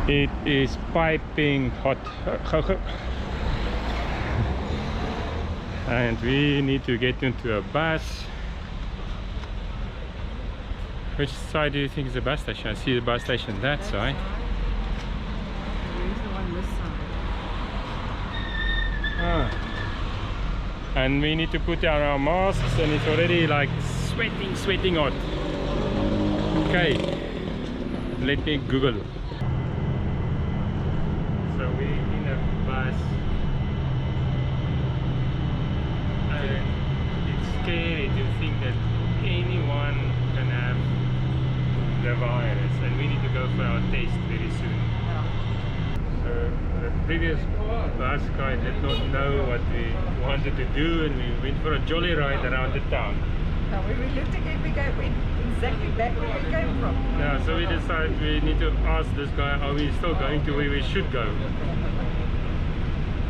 It is piping hot. And we need to get into a bus. Which side do you think is the bus station? I see the bus station that side. Where's the one this side? Ah. And we need to put on our masks, and it's already like sweating hot. Okay, let me Google. So we're in a bus, and it's scary to think that anyone can have the virus, and we need to go for our test very soon. So the previous bus guy did not know what we wanted to do, and we went for a jolly ride around the town. Now when we looked again, we went exactly back where we came from. Yeah, so we decided we need to ask this guy, are we still going to where we should go?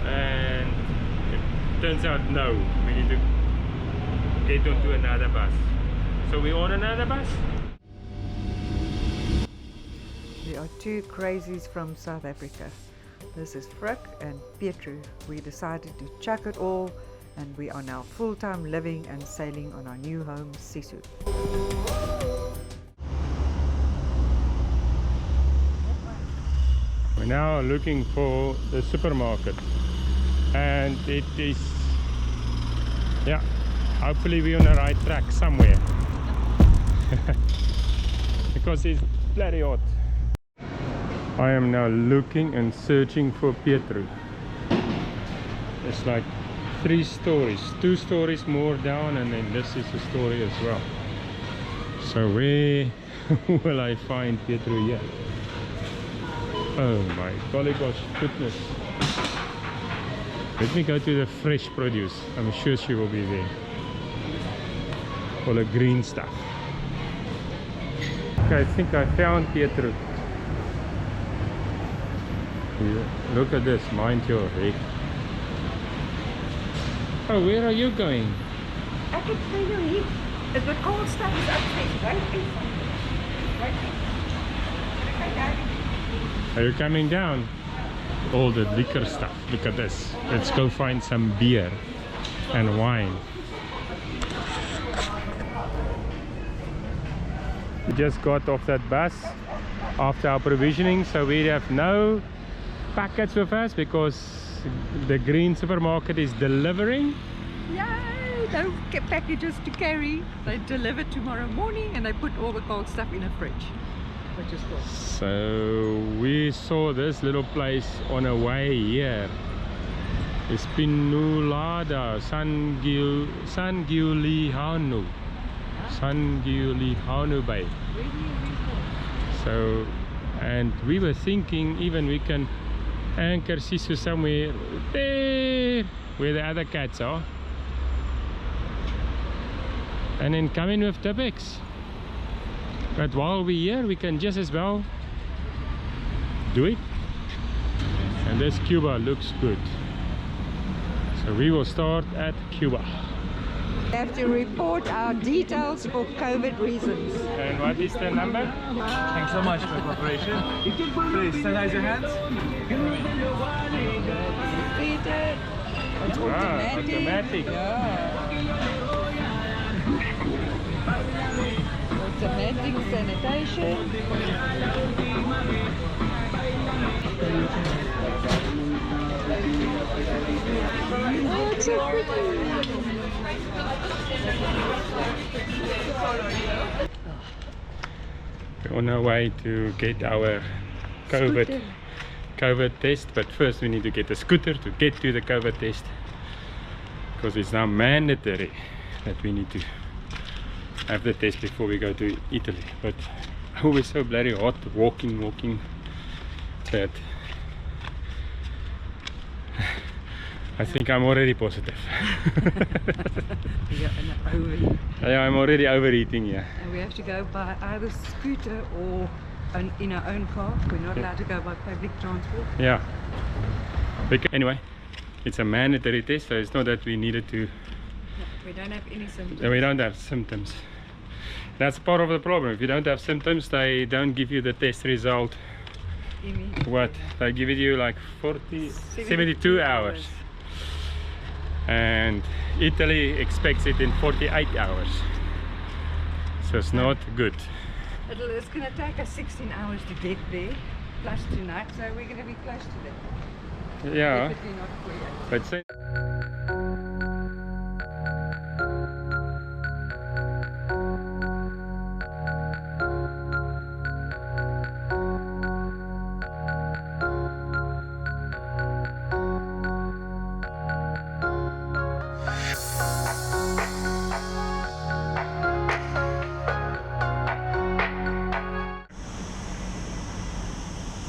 And it turns out no, we need to get onto another bus. So we on another bus? We are two crazies from South Africa. This is Frick and Pietru. We decided to chuck it all, and we are now full-time living and sailing on our new home, Sisu. We're now looking for the supermarket, and it is, yeah, hopefully we're on the right track somewhere. Because it's bloody hot. I am now looking and searching for Pietru. It's like 3 stories, 2 stories more down, and then this is a story as well. So where will I find Pietru here? Oh my golly gosh, goodness. Let me go to the fresh produce. I'm sure she will be there. All the green stuff. Okay, I think I found Pietru. Look at this, mind your head. Oh, where are you going? I can feel your heat. The cold stuff is upstairs, right? Are you coming down? All the liquor stuff. Look at this. Let's go find some beer and wine. We just got off that bus after our provisioning, so we have no packets with us because the green supermarket is delivering. Yay! No packages to carry. They deliver tomorrow morning, and they put all the cold stuff in a fridge. Which is cool. So we saw this little place on our way here. Espinulada Sangulihanu. Sangulihanu Bay. So, and we were thinking even we can anchor Sisu somewhere there where the other cats are, and then come in with Tipex. But while we're here, we can just as well do it. And this Cuba looks good, so we will start at Cuba. We have to report our details for COVID reasons. And what is the number? Thanks so much for your cooperation. Please sanitize your hands. Repeat it. It's automatic. Automatic. Yeah. Automatic sanitation. Oh, it's so pretty. We're on our way to get our COVID test, but first we need to get a scooter to get to the COVID test, because it's now mandatory that we need to have the test before we go to Italy. But oh, we're so bloody hot walking that I think I'm already positive. Yeah, I'm already overeating, yeah. And we have to go by either scooter or in our own car. We're not allowed to go by public transport. Yeah. Anyway, it's a mandatory test, so it's not that we needed to. We don't have any symptoms. We don't have symptoms. That's part of the problem. If you don't have symptoms, they don't give you the test result immediately. What? They give it you like 72 hours. And Italy expects it in 48 hours. So it's not good. It's going to take us 16 hours to get there, plus tonight, so we're going to be close to that. Yeah. Definitely not 48. But say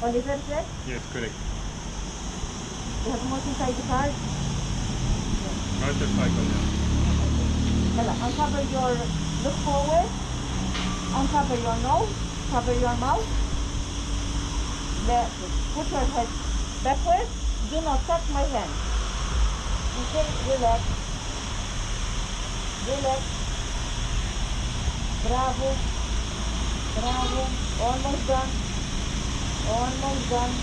Oliver, correct? yes, correct. You have more inside the car? Motorcycle now. Uncover your, look forward, uncover your nose, cover your mouth. Put your head backwards, do not touch my hand. Okay, relax. Relax. Bravo. Bravo. Almost done. Almost done.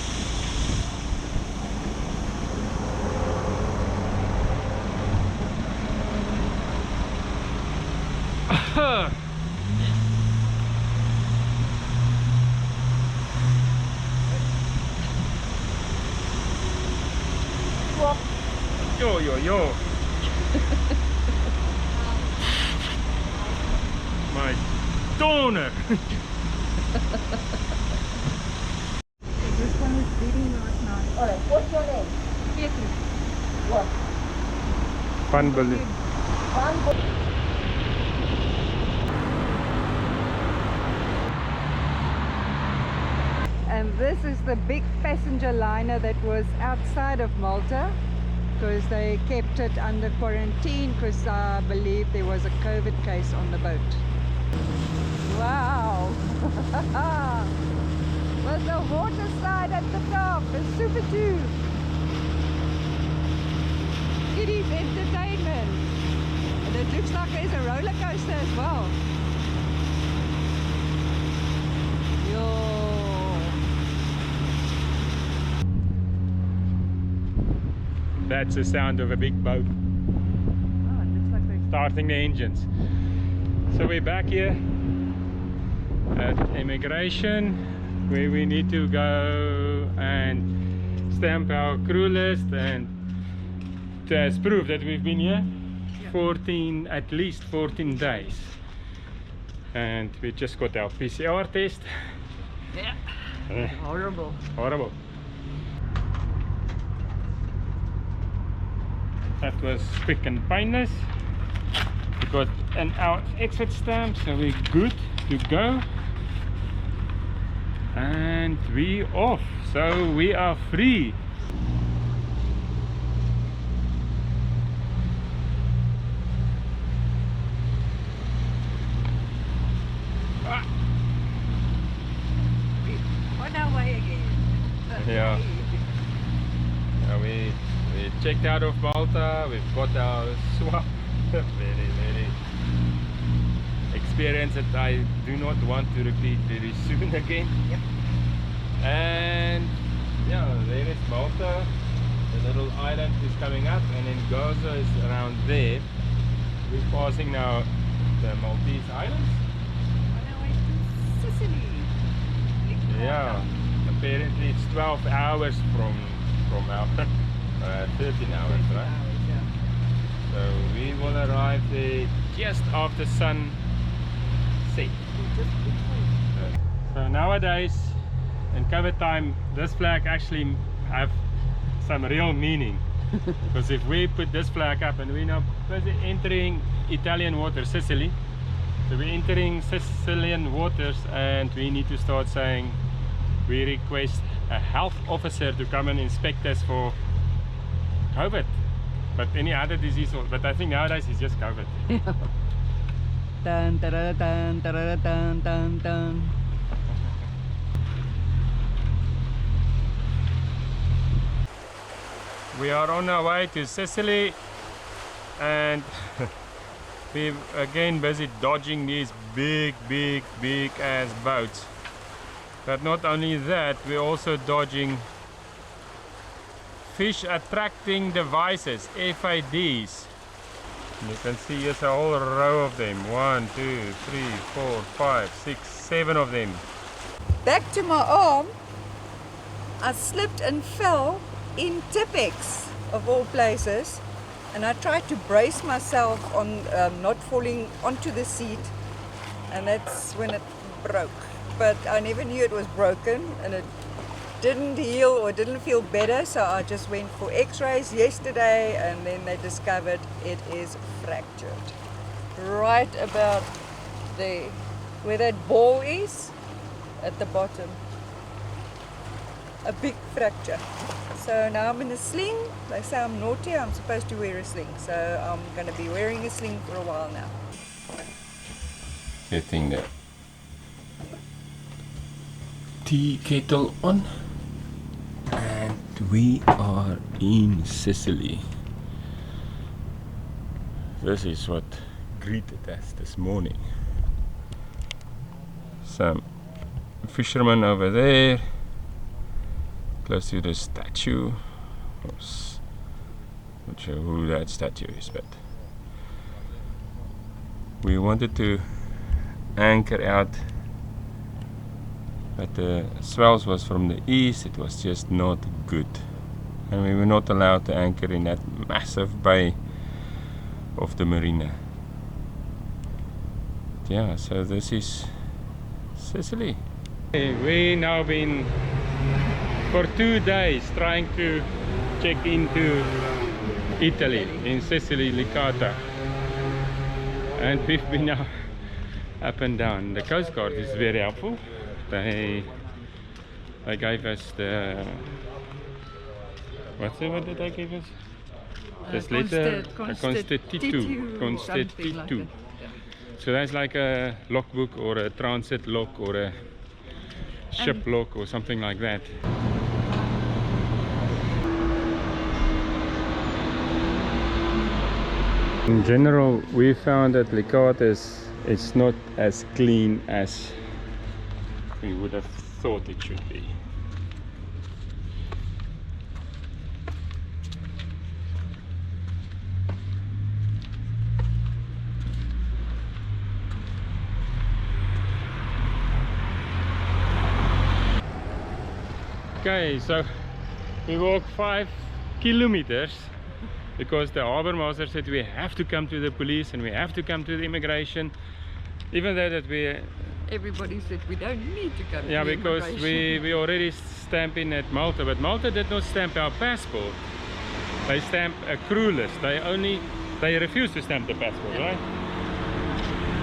Walk. Yo, yo, yo. My donor. This one is bleeding last night. Alright, what's your name? Pietro. What? Fun balloon. And this is the big passenger liner that was outside of Malta, because they kept it under quarantine because I believe there was a COVID case on the boat. Wow! With the water slide at the top, a super tube. Kiddies entertainment. And it looks like there's a roller coaster as well. Yo. That's the sound of a big boat Oh, it looks like they starting the engines. So we're back here at immigration, where we need to go and stamp our crew list and as proof that we've been here 14, at least 14 days. And we just got our PCR test. Yeah. Horrible. Horrible. That was quick and painless. We got an hour exit stamp, so we're good to go. And we off, so we are free. On our way again. Yeah. We checked out of Malta. We've got our swap. very experience that I do not want to repeat very soon again. Yep. And yeah, there is Malta. The little island is coming up, and then Gaza is around there. We're passing now the Maltese islands. On our way to Sicily. Licata. Yeah, apparently it's 12 hours from our 13 hours, right? Yeah. So we will arrive there just after sunset. So nowadays in COVID time, this flag actually have some real meaning. Because if we put this flag up and we're now busy entering Italian waters, Sicily, so we're entering Sicilian waters, and we need to start saying we request a health officer to come and inspect us for COVID, but any other disease, but I think nowadays it's just COVID. Dun, dun, dun, dun, dun, dun, dun. We are on our way to Sicily, and we're again busy dodging these big ass boats. But not only that, we're also dodging fish attracting devices, FIDs. You can see here's a whole row of them. 1, 2, 3, 4, 5, 6, 7 of them. Back to my arm, I slipped and fell in Tipex of all places, and I tried to brace myself on not falling onto the seat, and that's when it broke. But I never knew it was broken, and it didn't heal or didn't feel better, so I just went for x-rays yesterday, and then they discovered it is fractured right about there where that ball is at the bottom. A big fracture. So now I'm in a sling. They say I'm naughty, I'm supposed to wear a sling, so I'm going to be wearing a sling for a while now. Getting the tea kettle on, and we are in Sicily. This is what greeted us this morning. Some fishermen over there, close to the statue. Not sure who that statue is, but we wanted to anchor out, but the swells was from the east. It was just not good, and we were not allowed to anchor in that massive bay of the marina. But yeah, so this is Sicily. We now been for 2 days trying to check into Italy, in Sicily, Licata, and we've been now up and down. The Coast Guard is very helpful. They gave us the, what did they give us? This letter, Constitutu. So that's like a logbook or a transit log or a ship log or something like that. In general, we found that Licata it's not as clean as we would have thought it should be. Okay, so we walked 5 kilometers because the harbour master said we have to come to the police and we have to come to the immigration, even though that Everybody said we don't need to come. Yeah, because we already stamped in at Malta, but Malta did not stamp our passport. They stamp a crew list. They refuse to stamp the passport, right?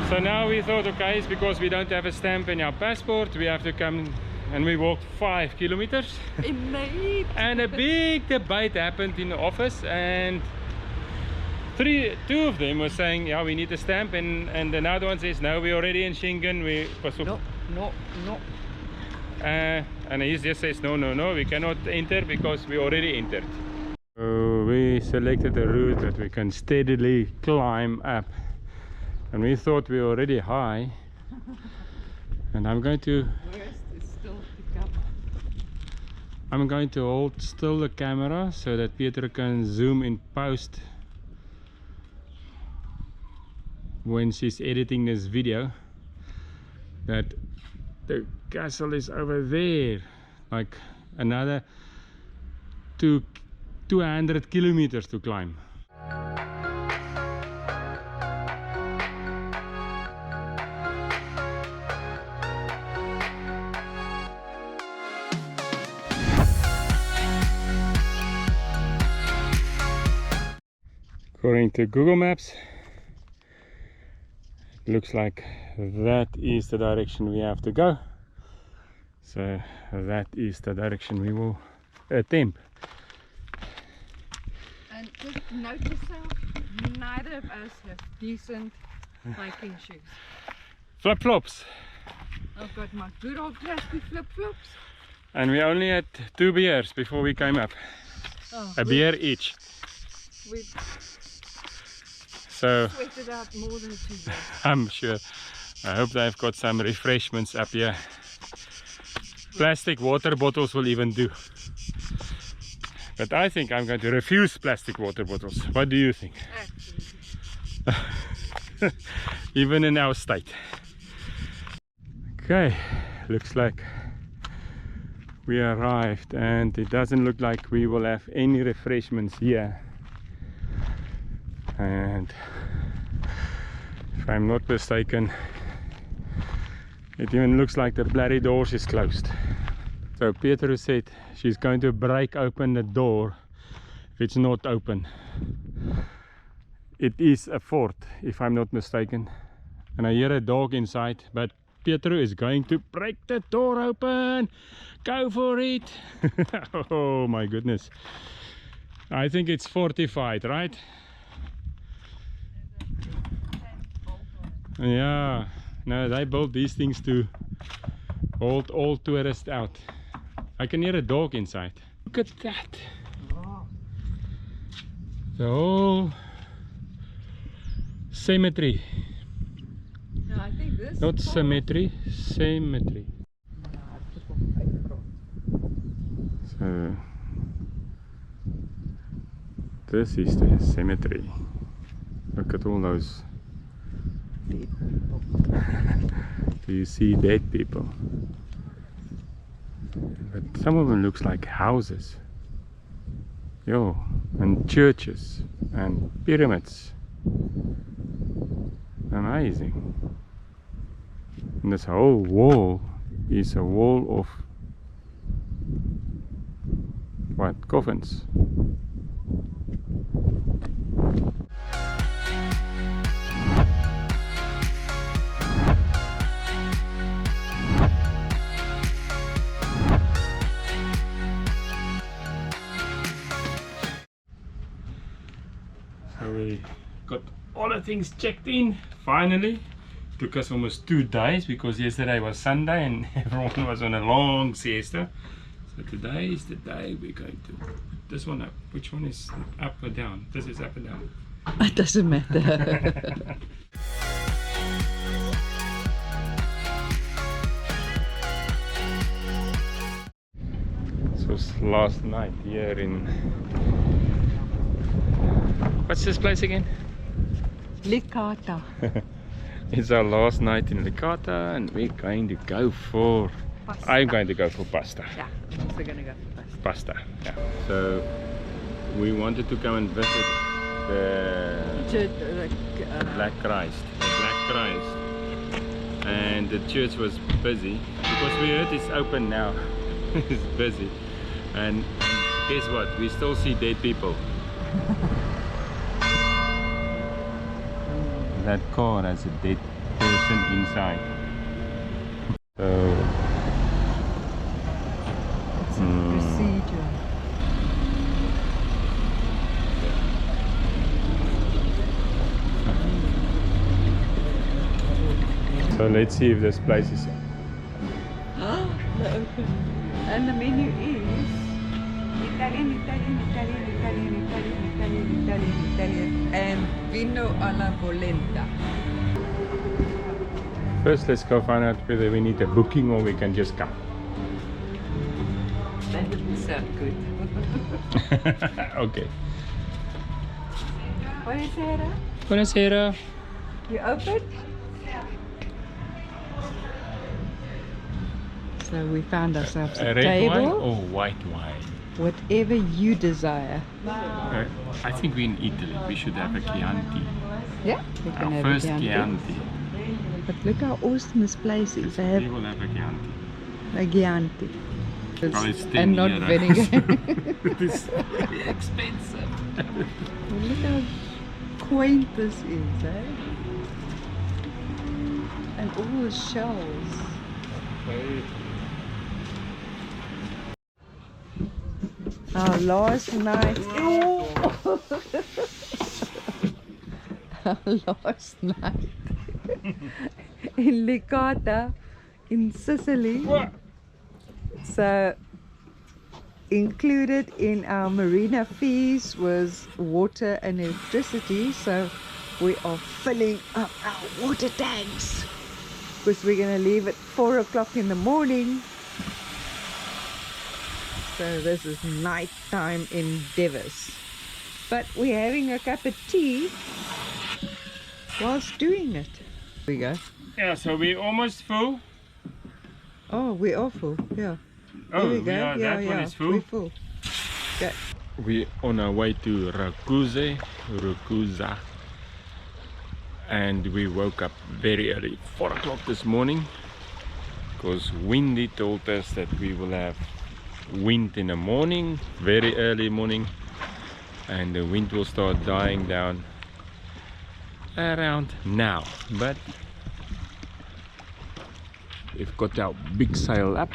So now we thought, okay, it's because we don't have a stamp in our passport, we have to come. And we walked 5 kilometers In the heat. and a big debate happened in the office, and 2 of them were saying, yeah, we need a stamp, and another one says, no, we're already in Schengen, No. and he just says, no, we cannot enter because we already entered. So we selected a route that we can steadily climb up, and we thought we were already high. And I'm going to hold still the camera so that Peter can zoom in post when she's editing this video, that the castle is over there, like another 200 kilometers to climb. According to Google Maps, it looks like that is the direction we have to go. So that is the direction we will attempt. And just note yourself, neither of us have decent hiking shoes. Flip-flops. I've got my good old classic flip-flops. And we only had 2 beers before we came up. A beer each. We So sweated out more than 2 beers. I'm sure. I hope they've got some refreshments up here. Plastic water bottles will even do. But I think I'm going to refuse plastic water bottles. What do you think? Even in our state. Okay, looks like we arrived, and it doesn't look like we will have any refreshments here. And if I'm not mistaken, it even looks like the bloody doors is closed. So Pietro said she's going to break open the door if it's not open. It is a fort, if I'm not mistaken, and I hear a dog inside, but Pietro is going to break the door open. Go for it. Oh my goodness, I think it's fortified, right? Yeah, no, they built these things to hold all tourists out. I can hear a dog inside. Look at that. The whole cemetery. No, I think this Not cemetery, cemetery. So this is the cemetery. Look at all those. Do you see dead people? But some of them looks like houses. Yo, and churches and pyramids. Amazing. And this whole wall is a wall of what? Coffins. So we got all the things checked in finally. Took us almost 2 days because yesterday was Sunday and everyone was on a long siesta. So today is the day we're going to put this one up. Which one is up or down? This is up or down. It doesn't matter. This was last night here in... What's this place again? Licata. It's our last night in Licata and we're going to go for... Pasta. I'm going to go for pasta. Yeah, I'm also gonna go for pasta. Pasta, yeah. So we wanted to go and visit the Black Christ. The Black Christ. And the church was busy because we heard it's open now. It's busy. And guess what? We still see dead people. That car has a dead person inside. So it's a procedure. So let's see if this place is... And the menu is Italian, Italian, Italian, Italian, Italian, Italian, Italian, Italian, and vino alla polenta. First, let's go find out whether we need a booking or we can just come. That doesn't sound good. Okay. Buonasera. Buonasera. You open? So we found ourselves a Red table. wine or white wine? Whatever you desire. I think we're in Italy. We should have a Chianti. Yeah, we can Our have first a Chianti. Chianti. But look how awesome this place is. They We have will have a Chianti. a Chianti. Well, it's 10 And not euros. vinegar. It is very expensive. Look how quaint this is, eh? And all the shells. Our last night. Our last night in Licata, in Sicily. So, included in our marina fees was water and electricity. So, we are filling up our water tanks because we're going to leave at 4 o'clock in the morning So this is nighttime endeavors. But we're having a cup of tea whilst doing it. Here we go. Yeah, so we're almost full. Oh, we're all full. Yeah. Oh, Here we go. we are, Yeah, that yeah. one is full. We're full. Okay. We're on our way to Ragusa, and we woke up very early, 4 o'clock this morning, because Windy told us that we will have wind in the morning, very early morning, and the wind will start dying down around now. But we've got our big sail up,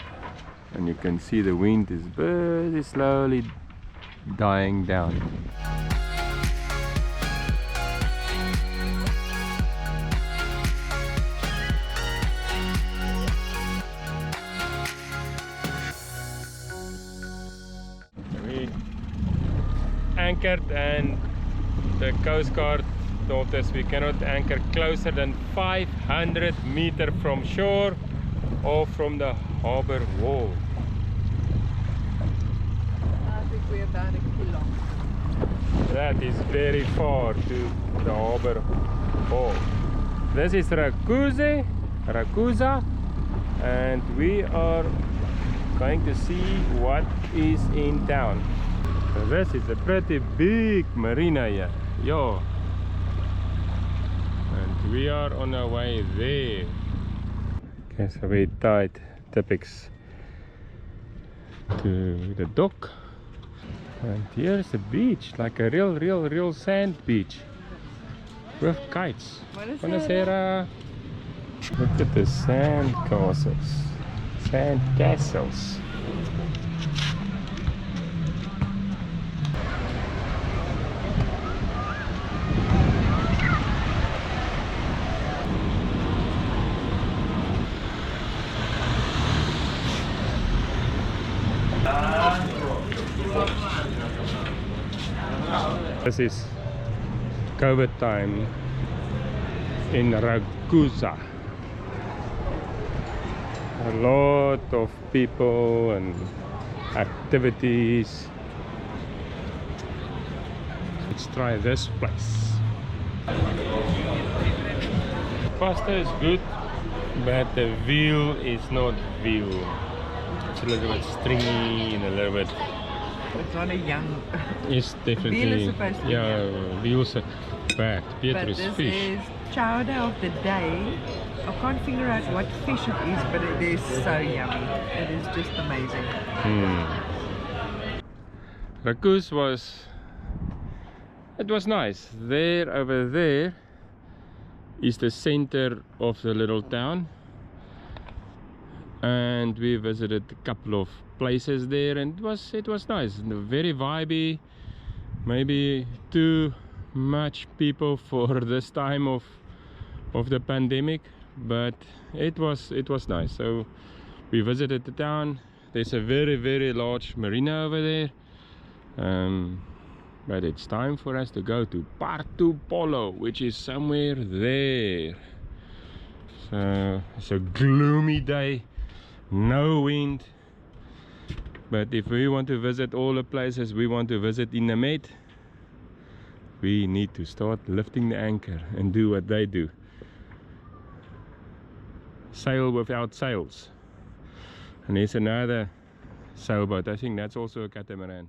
and you can see the wind is very slowly dying down. We anchored, and the Coast Guard told us we cannot anchor closer than 500 meters from shore or from the harbor wall. I think we're about a kilo. That is very far to the harbor wall. This is Ragusa, and we are going to see what is in town. So this is a pretty big marina here. Yo. And we are on our way there. Okay, so we tied Tipix to the dock. And here's the beach, like a real sand beach with kites. Buonasera. Look at the sand castles. Sand castles. This is COVID time in Ragusa. A lot of people and activities. Let's try this place. Pasta is good, but the veal is not veal. It's a little bit stringy and a little bit. It's not a young. It's definitely. Veal is supposed to be yeah, veal's bad. But Petrus this fish. is chowder of the day. I can't figure out what fish it is, but it is so yummy. It is just amazing. Ragusa was nice. There, over there is the center of the little town, and we visited a couple of places there, and it was nice, very vibey. Maybe too much people for this time of the pandemic, but it was nice. So we visited the town. There's a very large marina over there, but it's time for us to go to Porto Polo, which is somewhere there. So it's a gloomy day, no wind, but if we want to visit all the places we want to visit in the Med, we need to start lifting the anchor and do what they do. Sail without sails. And there's another sailboat. I think that's also a catamaran.